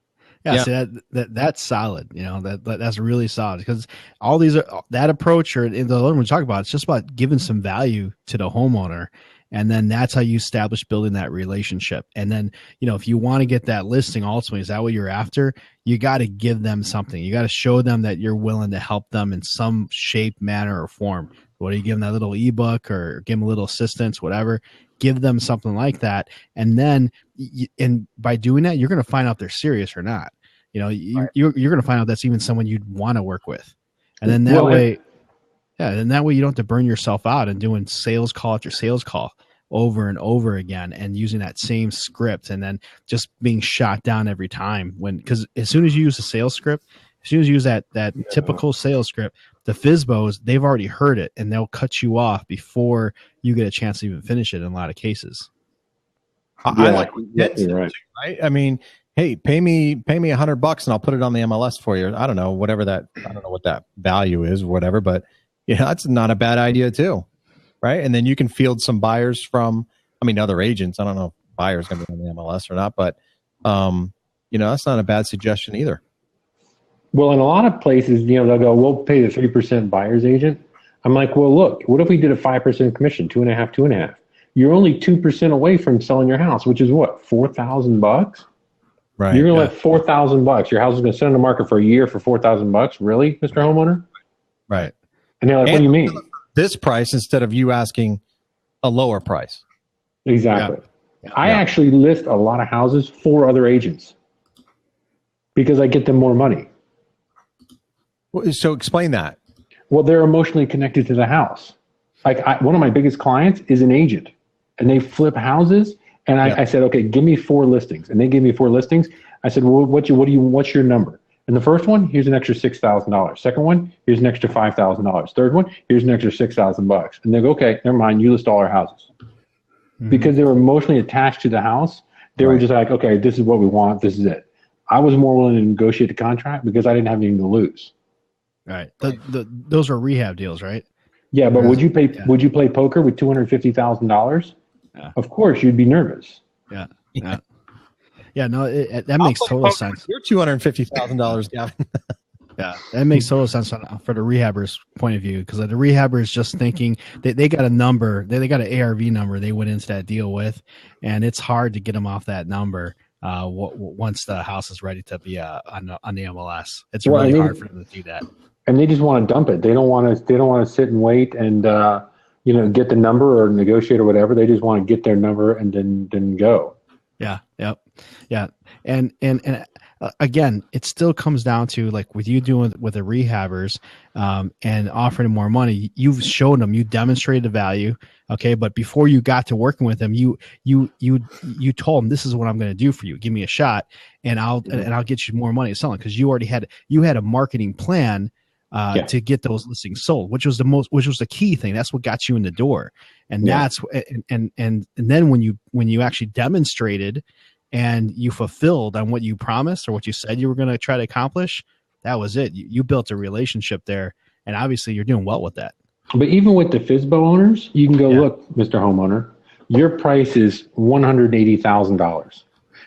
Yeah, see, that's solid. You know, that's really solid, because all these that approach, or in the other one we talk about, it's just about giving some value to the homeowner, and then that's how you establish building that relationship. And then, you know, if you want to get that listing, ultimately, is that what you're after? You got to give them something. You got to show them that you're willing to help them in some shape, manner, or form. What do you give them, that little ebook, or give them a little assistance, whatever? Give them something like that, and then, and by doing that, you're going to find out they're serious or not. You know, you're going to find out that's even someone you'd want to work with, and then that way, and that way you don't have to burn yourself out and doing sales call after sales call over and over again, and using that same script, and then just being shot down every time. Because as soon as you use a sales script, as soon as you use that typical sales script, the FSBOs, they've already heard it, and they'll cut you off before you get a chance to even finish it in a lot of cases. I like right. I mean, hey, pay me $100 and I'll put it on the MLS for you. I don't know what that value is or whatever, but that's not a bad idea too. Right. And then you can field some buyers from, other agents. I don't know if buyers going to be on the MLS or not, but that's not a bad suggestion either. Well, in a lot of places, they'll go, we'll pay the 3% buyer's agent. I'm like, well, look, what if we did a 5% commission, 2.5%? You're only 2% away from selling your house, which is what, $4,000? Right. You're going to let $4,000. Your house is going to sit on the market for a year for $4,000. Really, Mr. Homeowner? Right. And they're like, what do you mean? This price instead of you asking a lower price. Exactly. Yeah. I actually list a lot of houses for other agents because I get them more money. So explain that. Well, they're emotionally connected to the house. Like one of my biggest clients is an agent, and they flip houses. And I said, okay, give me 4 listings. And they gave me 4 listings. I said, well, what's your number? And the first one, here's an extra $6,000. Second one, here's an extra $5,000. Third one, here's an extra $6,000. And they go, okay, never mind. You list all our houses. Mm-hmm. Because they were emotionally attached to the house. They were just like, okay, this is what we want. This is it. I was more willing to negotiate the contract because I didn't have anything to lose. Right. Those are rehab deals, right? Yeah, but would you play poker with $250,000? Yeah. Of course, you'd be nervous. Yeah. No, that makes total sense. You're $250,000, Gavin. Yeah, that makes total sense for the rehabber's point of view, because the rehabber is just thinking they got a number, they got an ARV number they went into that deal with, and it's hard to get them off that number once the house is ready to be on the MLS. It's really hard for them to do that. And they just want to dump it. They don't want to sit and wait and get the number or negotiate or whatever. They just want to get their number and then go. Yeah. Yep. Yeah. And again, it still comes down to, like with you doing with the rehabbers and offering them more money, you've shown them, you demonstrated the value. Okay. But before you got to working with them, you told them, this is what I'm going to do for you. Give me a shot and I'll get you more money selling. Cause you had a marketing plan to get those listings sold, which was the key thing. That's what got you in the door. And that's, and then when you actually demonstrated and you fulfilled on what you promised or what you said you were going to try to accomplish, that was it. You built a relationship there, and obviously you're doing well with that. But even with the FSBO owners, you can go, look, Mr. Homeowner, your price is $180,000.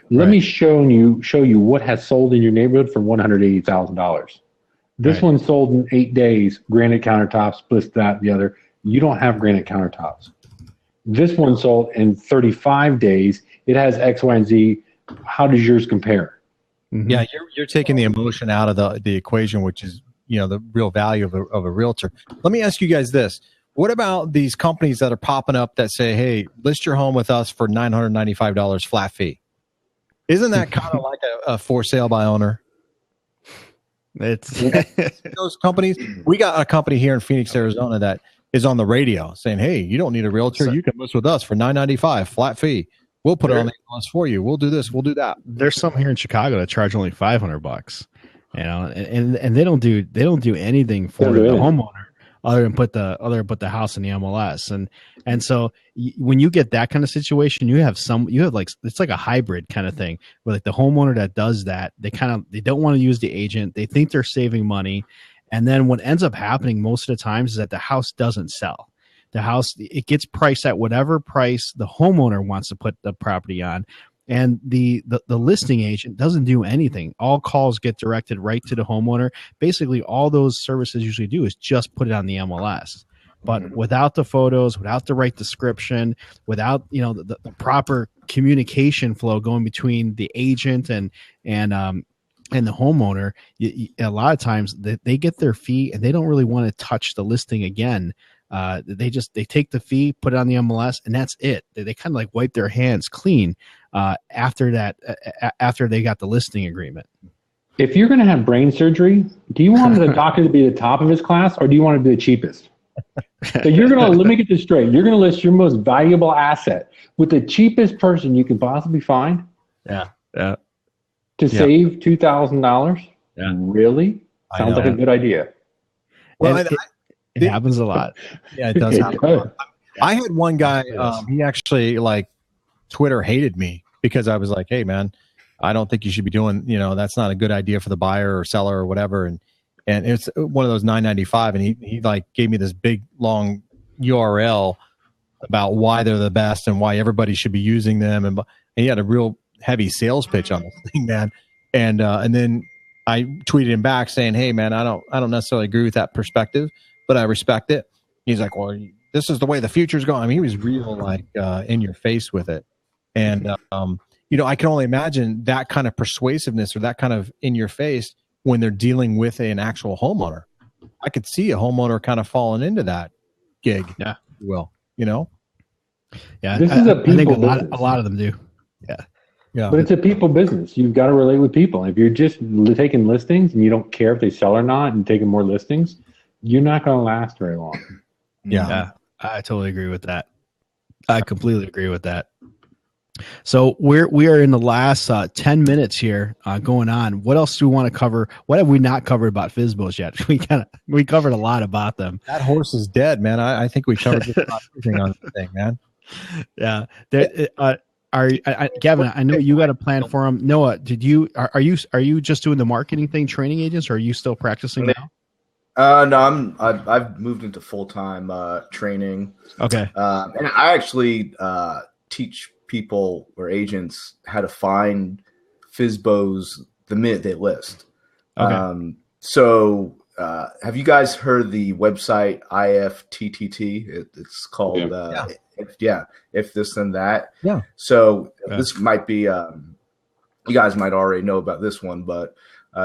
Let me show you what has sold in your neighborhood for $180,000. This one sold in 8 days, granite countertops, this, that, the other. You don't have granite countertops. This one sold in 35 days. It has X, Y, and Z. How does yours compare? Mm-hmm. Yeah, you're taking the emotion out of the equation, which is the real value of a realtor. Let me ask you guys this: what about these companies that are popping up that say, "Hey, list your home with us for $995 flat fee"? Isn't that kind of like a for sale by owner? It's those companies. We got a company here in Phoenix, Arizona that is on the radio saying, "Hey, you don't need a realtor. You can list with us for $995 flat fee." We'll put it on the MLS for you. We'll do this. We'll do that. There's some here in Chicago that charge only $500, and they don't do anything for the homeowner other than put the house in the MLS. And so when you get that kind of situation, you have like, it's like a hybrid kind of thing where like the homeowner that does that, they don't want to use the agent. They think they're saving money. And then what ends up happening most of the times is that the house doesn't sell. The house, it gets priced at whatever price the homeowner wants to put the property on. And the listing agent doesn't do anything. All calls get directed right to the homeowner. Basically, all those services usually do is just put it on the MLS. But without the photos, without the right description, without the proper communication flow going between the agent and the homeowner, a lot of times they get their fee and they don't really want to touch the listing again. They take the fee, put it on the MLS, and that's it. They kind of like wipe their hands clean after they got the listing agreement. If you're going to have brain surgery, do you want the doctor to be the top of his class, or do you want to be the cheapest? So you're going to, let me get this straight. You're going to list your most valuable asset with the cheapest person you can possibly find. Yeah. To save $2,000. Yeah. Really? Sounds like a good idea. Well, it happens a lot. Yeah, it does happen. I had one guy, he actually like Twitter hated me because I was like, hey man, I don't think you should be doing, that's not a good idea for the buyer or seller or whatever. And it's one of those 995. And he like gave me this big long URL about why they're the best and why everybody should be using them. And he had a real heavy sales pitch on this thing, man. And then I tweeted him back saying, hey man, I don't necessarily agree with that perspective, but I respect it. He's like, well, this is the way the future's going. I mean, he was real like in your face with it. And, I can only imagine that kind of persuasiveness or that kind of in your face when they're dealing with an actual homeowner. I could see a homeowner kind of falling into that gig. Yeah. Well, Yeah. This is a think a lot of them do. Yeah. Yeah. But it's a people business. You've got to relate with people. If you're just taking listings and you don't care if they sell or not and taking more listings, you're not going to last very long. Yeah. I totally agree with that. I completely agree with that. So we are in the last 10 minutes here going on. What else do we want to cover? What have we not covered about FSBOs yet? We covered a lot about them. That horse is dead, man. I think we covered just about everything on the thing, man. Yeah. Gavin, I know you got a plan for him. Noah, are you just doing the marketing thing, training agents, or are you still practicing now? No, I've moved into full-time training. Okay. And I actually teach people or agents how to find FSBOs the minute they list. Okay. So have you guys heard the website IFTTT? It's called If This Then That. Yeah. So this might be you guys might already know about this one, but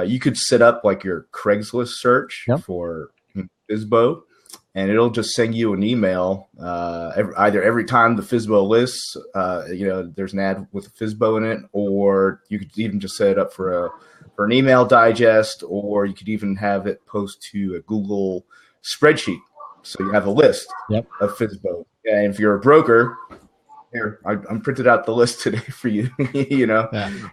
you could set up like your Craigslist search for FSBO, and it'll just send you an email every time the FSBO lists. There's an ad with a FSBO in it, or you could even just set it up for an email digest, or you could even have it post to a Google spreadsheet, so you have a list of FSBO. And if you're a broker, here I'm printed out the list today for you.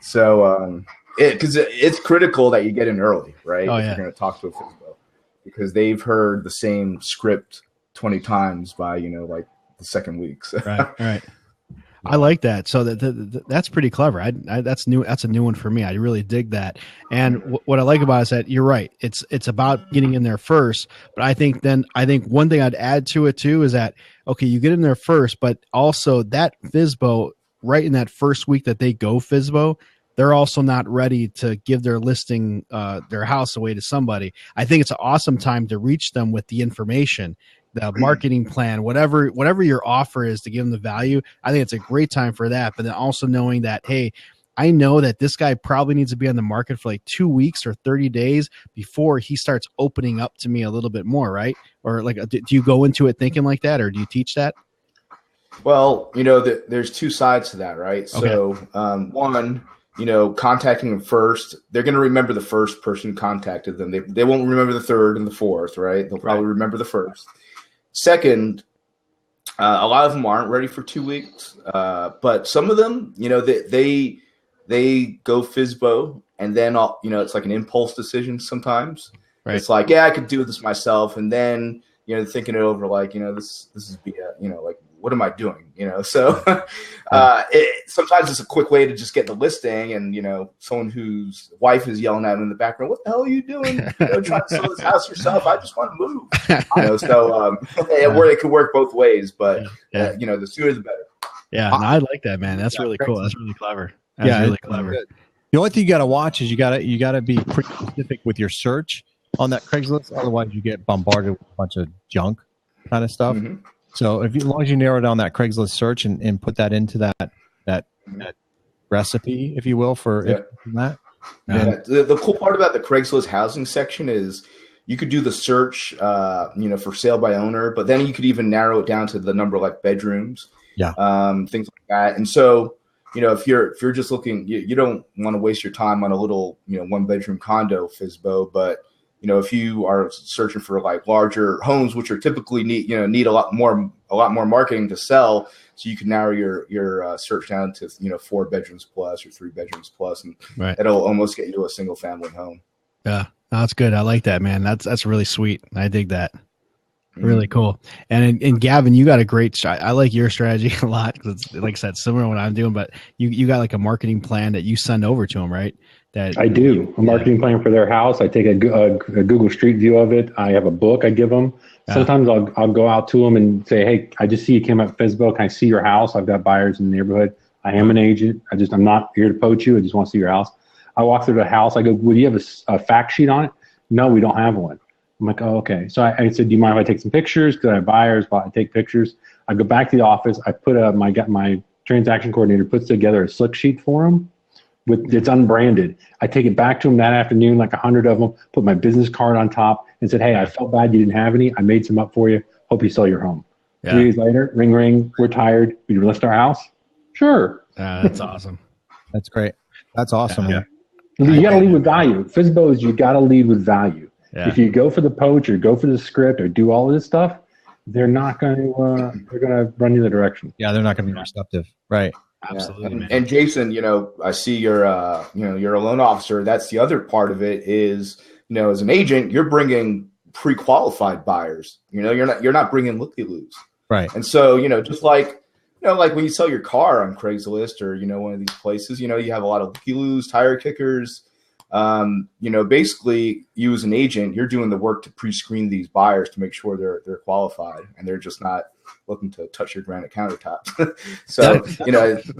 So because it's critical that you get in early, right? Oh, if you're going to talk to a FSBO, because they've heard the same script 20 times by like the second week. So. Right. I like that. So that's pretty clever. That's new. That's a new one for me. I really dig that. And what I like about it is that you're right. It's about getting in there first. But I think one thing I'd add to it too is that, okay, you get in there first, but also that FSBO right in that first week that they go FSBO, they're also not ready to give their listing, their house away to somebody. I think it's an awesome time to reach them with the information, the marketing plan, whatever your offer is to give them the value. I think it's a great time for that. But then also knowing that, hey, I know that this guy probably needs to be on the market for like 2 weeks or 30 days before he starts opening up to me a little bit more, right? Or like, do you go into it thinking like that, or do you teach that? Well, there's two sides to that, right? Okay. So one, contacting them first, they're going to remember the first person who contacted them. They won't remember the third and the fourth, right? They'll probably remember the first. Second, A lot of them aren't ready for 2 weeks, but some of them, they go FSBO, and then it's like an impulse decision sometimes. Right. It's like, yeah, I could do this myself, and then thinking it over, like this is like, what am I doing? So sometimes it's a quick way to just get the listing, and someone whose wife is yelling at him in the background, "What the hell are you doing? Trying to sell this house yourself? I just want to move." So where it could work both ways, but the sooner the better. Yeah, and I like that, man. That's really cool. That's really clever. That's really clever. Good. The only thing you got to watch is you got to be pretty specific with your search on that Craigslist. Otherwise, you get bombarded with a bunch of junk kind of stuff. Mm-hmm. So as long as you narrow down that Craigslist search and put that into that recipe, if you will, for that. Yeah. The cool part about the Craigslist housing section is you could do the search, for sale by owner, but then you could even narrow it down to the number, like bedrooms, things like that. And so, if you're just looking, you don't want to waste your time on a little, 1-bedroom condo FSBO, but if you are searching for like larger homes, which are typically need a lot more marketing to sell, so you can narrow your search down to 4 bedrooms plus or 3 bedrooms plus, and it'll almost get you to a single family home. Yeah, that's good. I like that, man. That's really sweet. I dig that. Really cool. And Gavin, you got a great I like your strategy a lot, because it's, like I said, similar to what I'm doing, but you got like a marketing plan that you send over to them, right? That I do a marketing plan for their house. I take a Google Street View of it. I have a book I give them. Sometimes I'll go out to them and say, "Hey, I just see you came up Facebook. Can I see your house? I've got buyers in the neighborhood. I am an agent. I'm not here to poach you. I just want to see your house." I walk through the house. I go, "Would you have a fact sheet on it?" "No, we don't have one." I'm like, "Oh, okay." So I said, "Do you mind if I take some pictures?" Because I have buyers, but I take pictures. I go back to the office. I put my transaction coordinator puts together a slick sheet for them. It's unbranded. I take it back to them that afternoon, like 100 of them, put my business card on top and said, "Hey, I felt bad you didn't have any. I made some up for you. Hope you sell your home." 3 days later, ring, ring. "We're tired. Will you list our house?" "Sure." That's awesome. That's great. That's awesome. Yeah. You got to lead with value. FSBO is you got to lead with value. Yeah. If you go for the poach or go for the script or do all of this stuff, they're not going to. They're going to run you the direction. Yeah, they're not going to be receptive. Right. Absolutely. And Jayson, I see you're you're a loan officer. That's the other part of it is, as an agent, you're bringing pre-qualified buyers. You're not bringing looky-loos. Right. And so, just like, like when you sell your car on Craigslist or, one of these places, you have a lot of looky-loos, tire kickers. Basically you as an agent, you're doing the work to pre-screen these buyers to make sure they're qualified and they're just not looking to touch your granite countertops. So,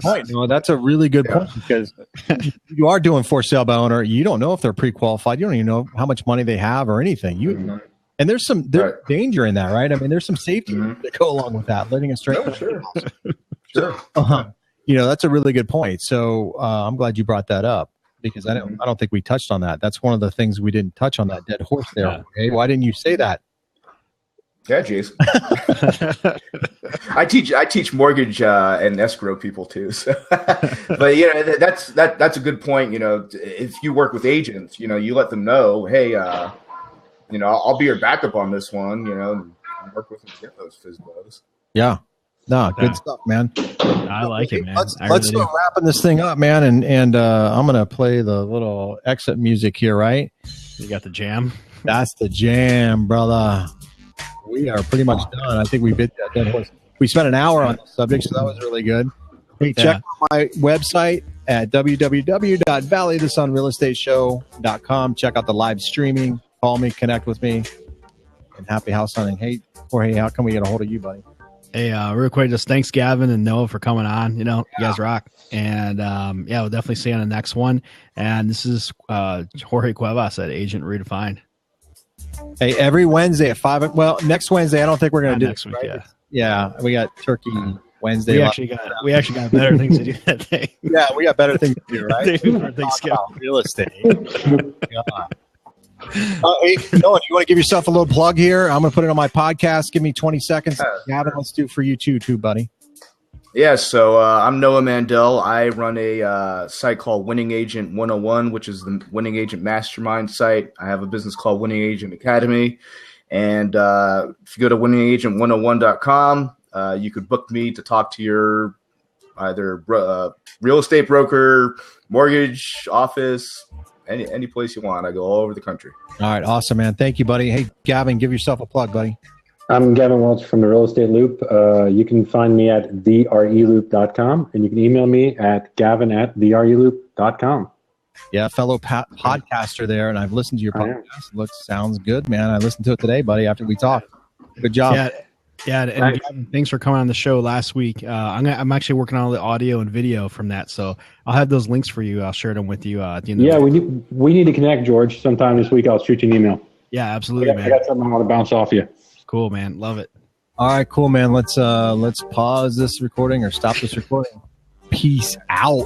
point. No, that's a really good point, because you are doing for sale by owner. You don't know if they're pre-qualified. You don't even know how much money they have or anything. And there's danger in that, right? I mean, there's some safety that go along with that. Letting a stranger. Sure. That's a really good point. So I'm glad you brought that up, because I don't think we touched on that. That's one of the things we didn't touch on, that dead horse there. Yeah. Okay? Why didn't you say that? Yeah, Jayson. I teach mortgage and escrow people too. So. But that's a good point. If you work with agents, you let them know, hey, I'll be your backup on this one. And work with them to get those FSBOs. Yeah. No, good stuff, man. I like it, man. Let's start wrapping this thing up, man. And I'm gonna play the little exit music here, right? You got the jam. That's the jam, brother. We are pretty much done. I think we bit that dead horse. We spent an hour on the subject, so that was really good. Hey, check out my website at www.valleyofthesunrealestateshow.com. Check out the live streaming. Call me, connect with me, and happy house hunting. Hey, Jorge, how can we get a hold of you, buddy? Hey, real quick, just thanks, Gavin and Noah, for coming on. You guys rock. And we'll definitely see you on the next one. And this is Jorge Cuevas at Agent Redefined. Hey, every Wednesday at 5. Well, next Wednesday, I don't think we're going to do next week. Right? Yeah, we got Turkey Wednesday. We actually got better things to do that day. Yeah, we got better things to do, right? Real estate. Hey, Noah, you want to give yourself a little plug here? I'm going to put it on my podcast. Give me 20 seconds. Gavin, let's do for you too, buddy. Yeah, so I'm Noah Mandel. I run a site called Winning Agent 101, which is the Winning Agent Mastermind site. I have a business called Winning Agent Academy. And if you go to winningagent101.com, You could book me to talk to your either real estate broker, mortgage office, any place you want. I go all over the country. All right. Awesome, man. Thank you, buddy. Hey, Gavin, give yourself a plug, buddy. I'm Gavin Welch from the Real Estate Loop. You can find me at thereloop.com, and you can email me at gavin@thereloop.com. Yeah, fellow podcaster there, and I've listened to your podcast. Sounds good, man. I listened to it today, buddy, after we talked. Good job. Yeah, and Gavin, thanks for coming on the show last week. I'm actually working on all the audio and video from that, so I'll have those links for you. I'll share them with you at the end. Yeah, we need to connect, George. Sometime this week, I'll shoot you an email. Yeah, absolutely, man. I got something I want to bounce off you. Cool, man. Love it. All right, cool, man. Let's pause this recording or stop this recording. Peace out.